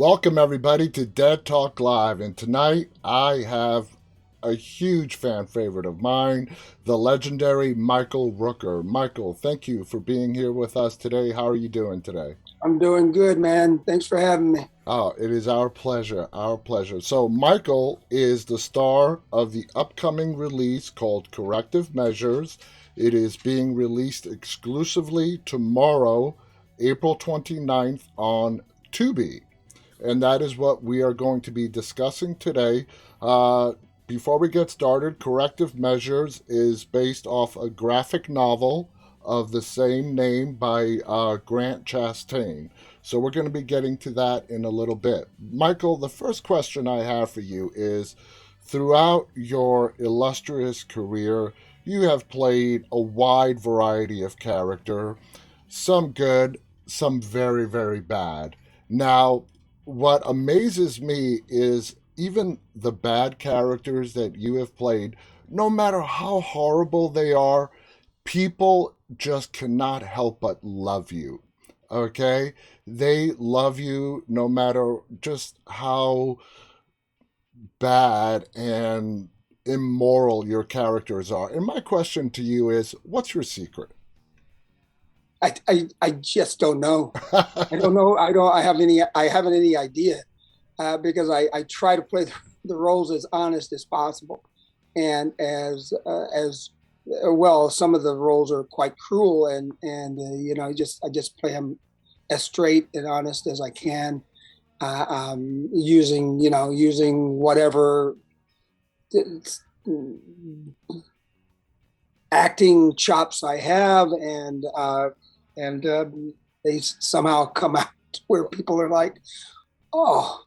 Welcome, everybody, to Dead Talk Live. And tonight I have a huge fan favorite of mine, the legendary Michael Rooker. Michael, thank you for being here with us today. How are you doing today? I'm doing good, man. Thanks for having me. Oh, it is our pleasure, our pleasure. So, Michael is the star of the upcoming release called Corrective Measures. It is being released exclusively tomorrow, April 29th, on Tubi. And that is what we are going to be discussing today. Uh, Before we get started, Corrective Measures is based off a graphic novel of the same name by Grant Chastain. So we're going to be getting to that in a little bit. Michael, the first question I have for you is throughout your illustrious career, you have played a wide variety of character, some good, some very, very bad. Now, what amazes me is even the bad characters that you have played, no matter how horrible they are, people just cannot help but love you. Okay? They love you no matter just how bad and immoral your characters are. And my question to you is what's your secret? I just don't know. I don't know. I haven't any idea because I try to play the roles as honest as possible, and as well. Some of the roles are quite cruel, and I just play them as straight and honest as I can, using whatever acting chops I have, and they somehow come out where people are like, "Oh,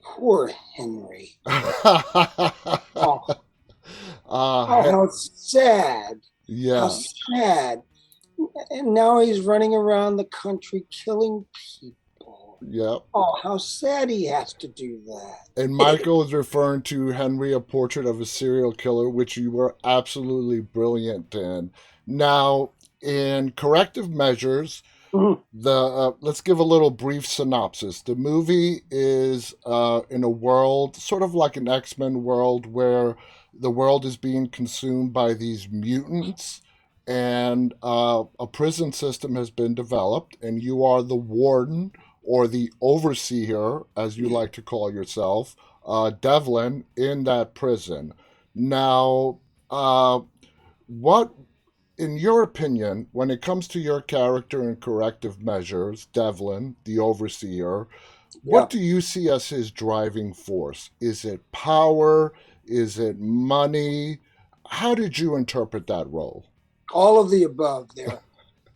poor Henry. Oh, oh, He- how sad, how yeah, sad." And now he's running around the country killing people. yeah. Oh, how sad he has to do And that. Michael is referring to Henry, a portrait of a serial killer, which you were absolutely brilliant in. Now, in Corrective Measures, the let's give a little brief synopsis. The movie is in a world sort of like an X-Men world where the world is being consumed by these mutants, and a prison system has been developed, and you are the warden or the overseer, as you like to call yourself, Devlin, in that prison. Now, what in your opinion, when it comes to your character in Corrective Measures, Devlin, the overseer, Yeah, what do you see as his driving force? Is it power? Is it money? How did you interpret that role? all of the above there.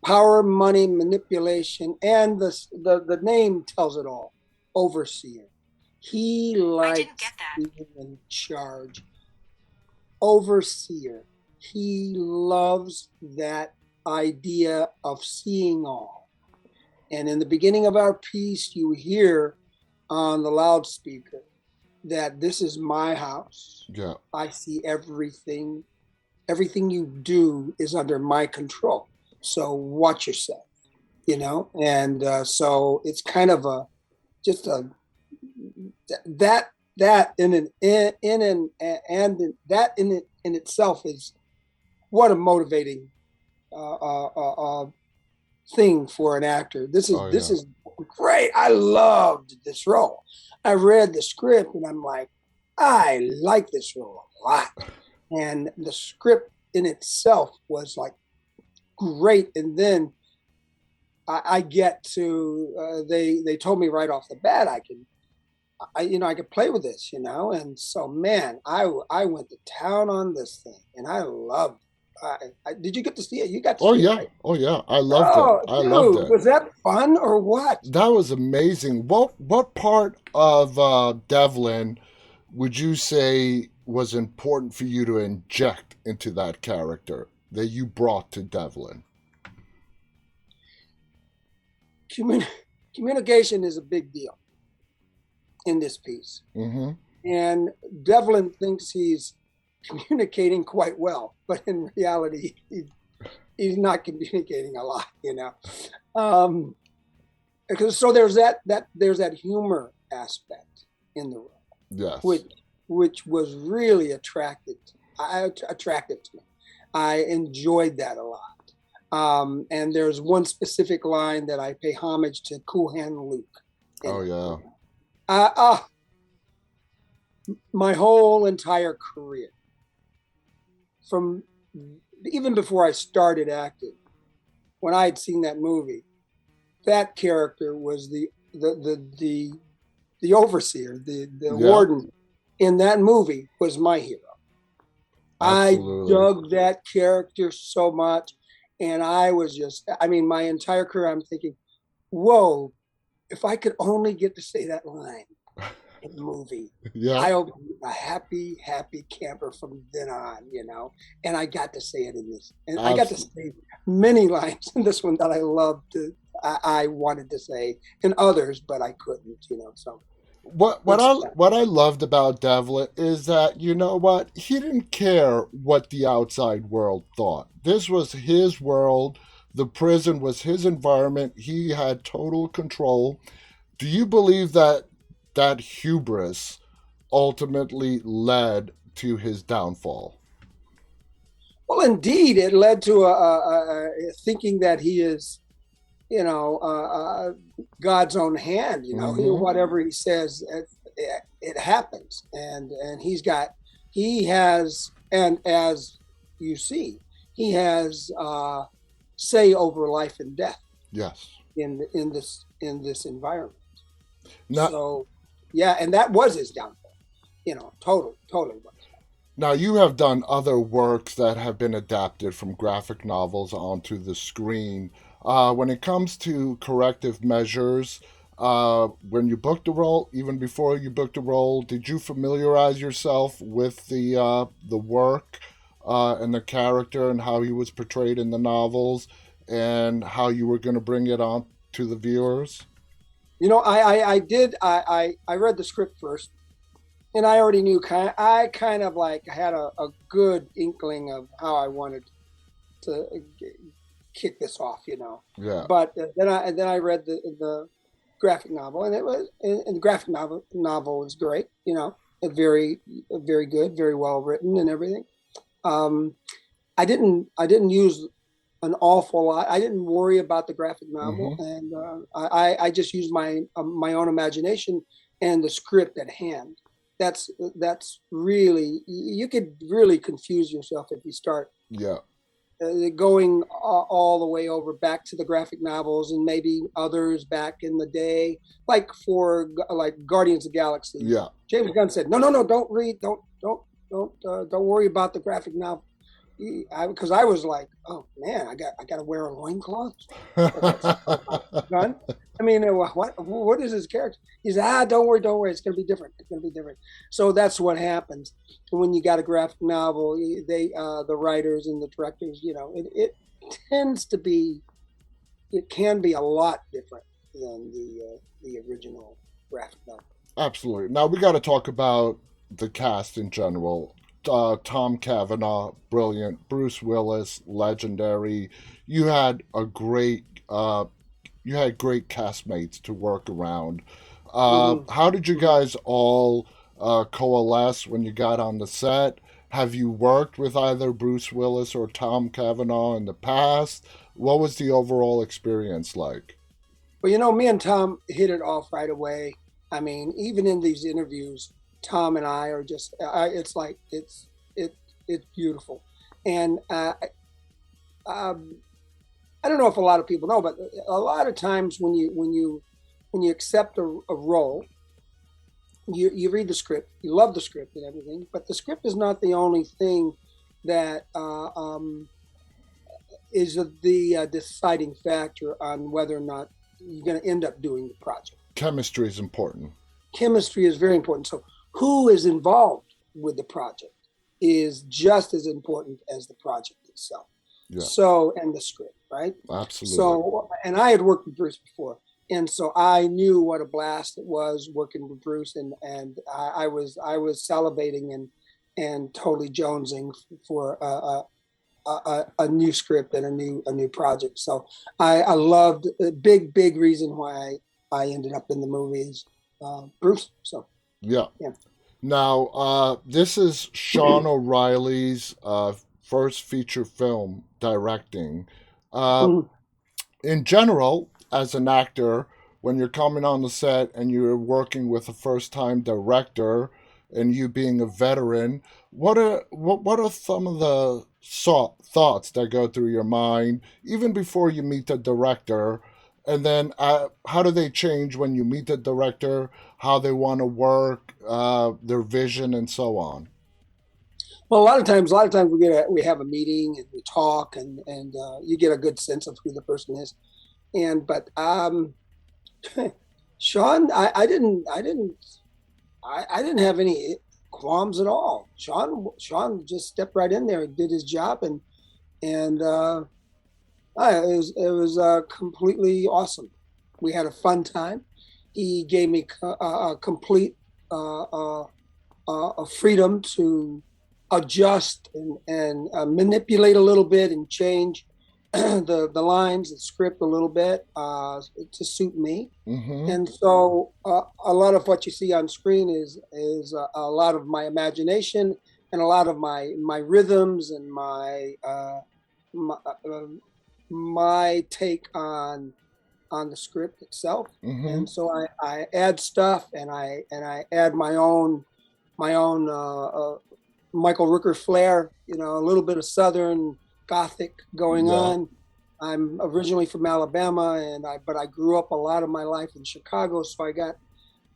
Power, money, manipulation, and the name tells it all. Overseer. He I didn't likes get that. being in charge. Overseer. He loves that idea of seeing all. And in the beginning of our piece, you hear on the loudspeaker that this is my house. Yeah. I see everything. Everything you do is under my control. So watch yourself, And so it's kind of a just a that that in an and that in itself is what a motivating uh, uh, uh, uh, thing for an actor. This is Oh, this yeah. is great. I loved this role. I read the script and I'm like, I like this role a lot. And the script in itself was like great. And then I get to they told me right off the bat I could play with this, and so man, I went to town on this thing, and I loved. Did you get to see it? You got to Oh, see it, yeah. right? Oh, yeah. I loved it. Oh, I loved dude, it. was that fun or what? That was amazing. What part of Devlin would you say was important for you to inject into that character that you brought to Devlin? Commun- Communication is a big deal in this piece, Mm-hmm. and Devlin thinks he's communicating quite well, but in reality, he's not communicating a lot. Um, because so there's that humor aspect in the role, Yes. which which was really attractive to me. I enjoyed that a lot. And there's one specific line that I pay homage to Cool Hand Luke in Oh it. yeah. Uh, uh, my whole entire career, from even before I started acting, when I had seen that movie, that character was the overseer, the Yeah. warden in that movie was my hero. I Absolutely. dug that character so much. And I was just, I mean, my entire career, I'm thinking, whoa, if I could only get to say that line in the movie, Yeah. I'll be a happy, happy camper from then on, you know. And I got to say it in this, and I got to Absolutely. say many lines in this one that I loved to, I wanted to say, and others, but I couldn't, you know. So it's What I loved about Devlin is that, you know what, he didn't care what the outside world thought. This was his world. The prison was his environment. He had total control. Do you believe that that hubris ultimately led to his downfall? well, indeed, it led to a thinking that he is, you know, God's own hand. You know, Mm-hmm. whatever he says, it happens, and he has, and as you see, he has say over life and death Yes. in this environment. Now, So, yeah, and that was his downfall. You know, totally was. now you have done other works that have been adapted from graphic novels onto the screen. When it comes to corrective measures, when you booked a role, even before you booked a role, did you familiarize yourself with the work and the character and how he was portrayed in the novels and how you were going to bring it on to the viewers? You know, I did I read the script first, and I already knew I kind of like had a good inkling of how I wanted to kick this off, you know. Yeah. But then I read the graphic novel, and the graphic novel was great, you know, very good, very well written, and everything. Um, I didn't use an awful lot. I didn't worry about the graphic novel, Mm-hmm. and I just used my own imagination and the script at hand. That's really, you could really confuse yourself if you start Yeah. going all the way over back to the graphic novels and maybe others back in the day, like for like Guardians of the Galaxy. Yeah. James Gunn said, no, don't read, don't worry about the graphic novel. Because I was like, oh man, I got to wear a loincloth. That's Gunn. I mean, what is his character? He said, don't worry, it's gonna be different. It's gonna be different. So that's what happens when you got a graphic novel. They the writers and the directors, you know, it tends to be, it can be a lot different than the original graphic novel. Absolutely. Now we got to talk about the cast in general. Tom Cavanaugh, brilliant. Bruce Willis, legendary. You had a great, you had great castmates to work around. Mm-hmm. How did you Mm-hmm. guys all coalesce when you got on the set? Have you worked with either Bruce Willis or Tom Cavanaugh in the past? What was the overall experience like? But you know, me and Tom hit it off right away. I mean, even in these interviews, Tom and I are just, it's like, it's beautiful. And um, I don't know if a lot of people know, but a lot of times when you accept a role, you read the script, you love the script and everything, but the script is not the only thing that is the deciding factor on whether or not you're going to end up doing the project. Chemistry is important. Chemistry is very important. So who is involved with the project is just as important as the project itself. Yeah, So, and the script, right? absolutely. So, and I had worked with Bruce before, and so I knew what a blast it was working with Bruce, and I was salivating and totally jonesing for a new script and a new project. So I loved a big reason why I ended up in the movies Bruce. So Yeah. yeah. Now, this is Sean O'Reilly's first feature film directing. Uh, in general, as an actor, when you're coming on the set and you're working with a first time director and you being a veteran, what are some of the thoughts that go through your mind even before you meet the director? And then how do they change when you meet the director, how they want to work, their vision, and so on? Well, a lot of times we have a meeting and we talk, and you get a good sense of who the person is. And but Sean, I didn't have any qualms at all. Sean just stepped right in there and did his job, and it was completely awesome. We had a fun time. He gave me a complete freedom to adjust and manipulate a little bit and change the lines, the script a little bit to suit me. Mm-hmm. And so a lot of what you see on screen is a lot of my imagination and a lot of my rhythms and my, my take on the script itself. Mm-hmm. And so I add stuff and I add my own Michael Rooker flair, a little bit of Southern Gothic going Yeah. on. I'm originally from Alabama, but I grew up a lot of my life in Chicago, so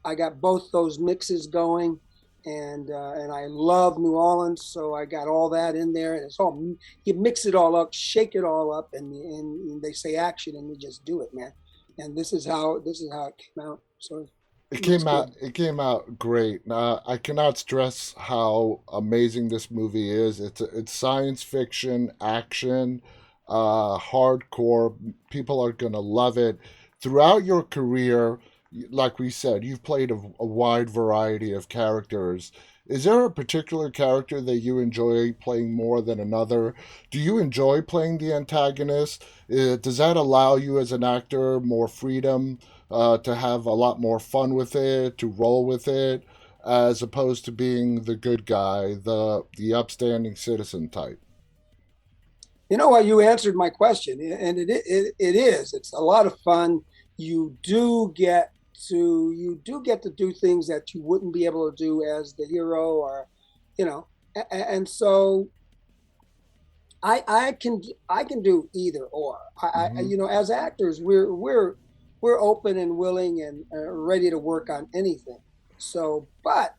I got both those mixes going, and I love New Orleans, so I got all that in there, and it's all you mix it all up, shake it all up, and they say action, and we just do it, man. And this is how it came out. So It it looks came out. good. It came out great. I cannot stress how amazing this movie is. It's science fiction, action, hardcore. People are gonna love it. Throughout your career, like we said, you've played a wide variety of characters. Is there a particular character that you enjoy playing more than another? Do you enjoy playing the antagonist? Does that allow you as an actor more freedom? To have a lot more fun with it, to roll with it, as opposed to being the good guy, the upstanding citizen type. You know what? You answered my question, and it is. It's a lot of fun. You do get you do get to do things that you wouldn't be able to do as the hero, or you know. And so I can do either or. Hmm. As actors, we're open and willing and ready to work on anything. So, but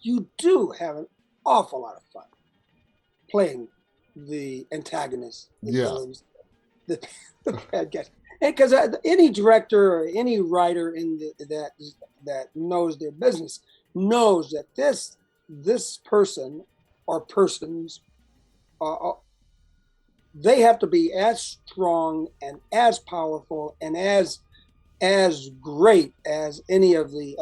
you do have an awful lot of fun playing the antagonists, the Yeah, villains, the, the bad guys. Because any director or any writer that knows their business knows that this person or persons are they have to be as strong and as powerful and as great as any of the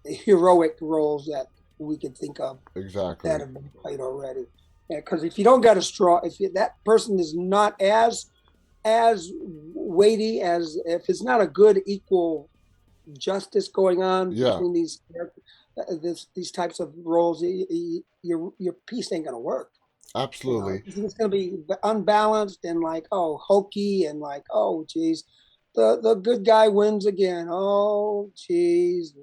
heroic roles that we could think of that exactly. have been played already. Because if you don't got a strong, that person is not as weighty as if it's not a good equal justice going on Yeah, between these types of roles, your piece ain't gonna work. absolutely. It's going to be unbalanced and like, oh, hokey and like, oh, geez, the good guy wins again. Oh, geez,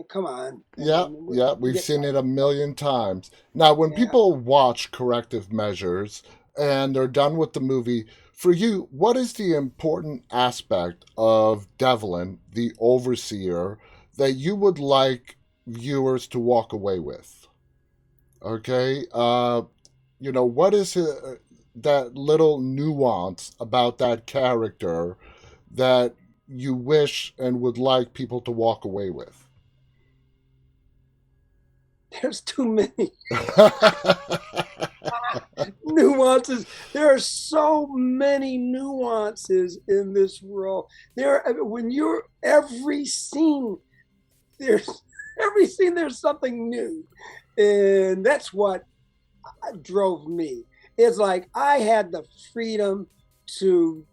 come on. Yeah, yeah, We we've get seen tired. it a million times. Now, when Yeah. people watch Corrective Measures and they're done with the movie, for you, what is the important aspect of Devlin, the overseer, that you would like viewers to walk away with? Okay, what is that little nuance about that character that you wish and would like people to walk away with? There's too many nuances. There are so many nuances in this role. When you're there's every scene there's something new, and that's what drove me. It's like I had the freedom to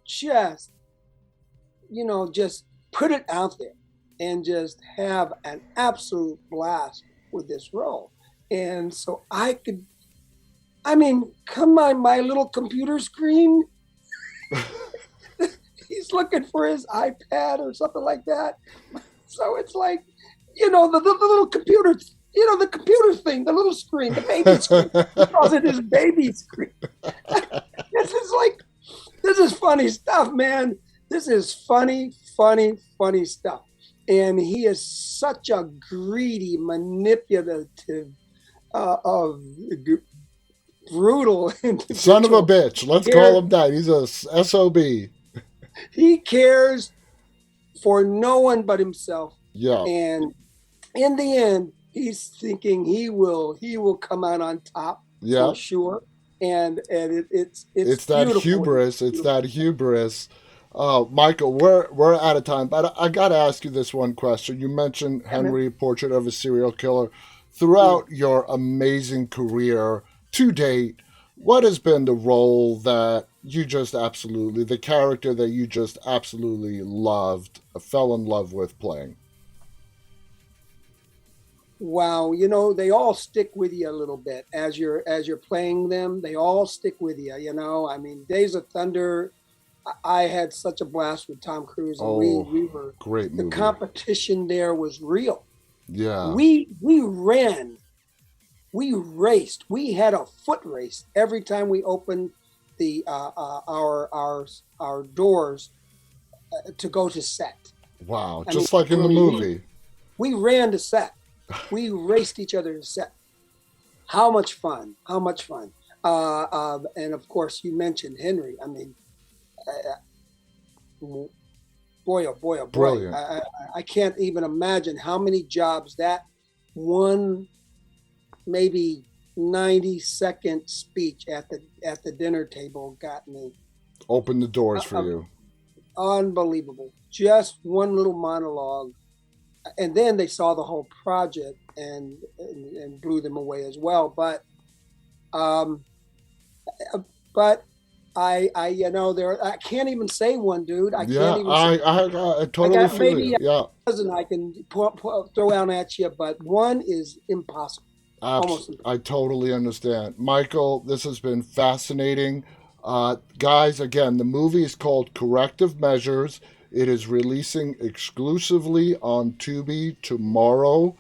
just put it out there. and just have an absolute blast with this role. And so I mean, come on, my little computer screen. He's looking for his iPad or something like that. So it's like, the little computer, the computer thing, the little screen, the baby screen. He calls it his baby screen. This is funny stuff, man. This is funny, funny, funny stuff. And he is such a greedy, manipulative, of brutal individual. Son of a bitch. Let's call him that. He's a SOB. He cares for no one but himself. Yeah. And in the end, he's thinking he will come out on top, yeah, for sure. And it's that hubris. It's that hubris. Michael, we're out of time, but I got to ask you this one question. You mentioned Henry, Portrait of a Serial Killer. Throughout your amazing career to date, what has been the role that you just absolutely, the character that you just absolutely loved, fell in love with playing? Wow, they all stick with you a little bit as you're playing them. They all stick with you. I mean, Days of Thunder. I had such a blast with Tom Cruise, and we were great movie. The competition there was real. Yeah, we ran, we raced, we had a foot race every time we opened the our doors to go to set. Wow, just like in the movie. We ran to set. We raced each other to set. How much fun! How much fun! And of course, you mentioned Henry. I mean, boy, oh boy, oh boy! Brilliant. I can't even imagine how many jobs that one, maybe 90-second speech at the dinner table got me. Open the doors for you. Unbelievable! Just one little monologue. And then they saw the whole project and blew them away as well. But I can't even say one, dude. I can't even. I totally feel it. Yeah, a dozen I can throw out at you, but one is impossible. Almost impossible. I totally understand, Michael. This has been fascinating, guys. Again, the movie is called Corrective Measures. It is releasing exclusively on Tubi tomorrow.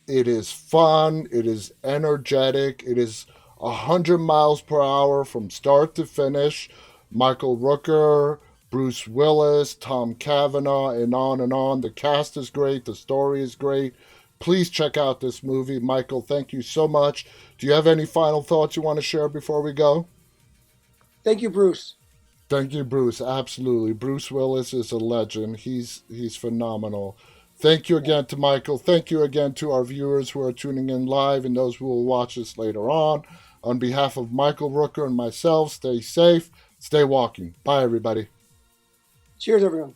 It is fun. It is energetic. It is 100 miles per hour from start to finish. Michael Rooker, Bruce Willis, Tom Cavanaugh, and on and on. The cast is great. The story is great. Please check out this movie. Michael, thank you so much. Do you have any final thoughts you want to share before we go? Thank you, Bruce. Thank you, Bruce. Absolutely. Bruce Willis is a legend. He's phenomenal. Thank you again to Michael. Thank you again to our viewers who are tuning in live and those who will watch this later on. On behalf of Michael Rooker and myself, stay safe, stay walking. Bye, everybody. Cheers, everyone.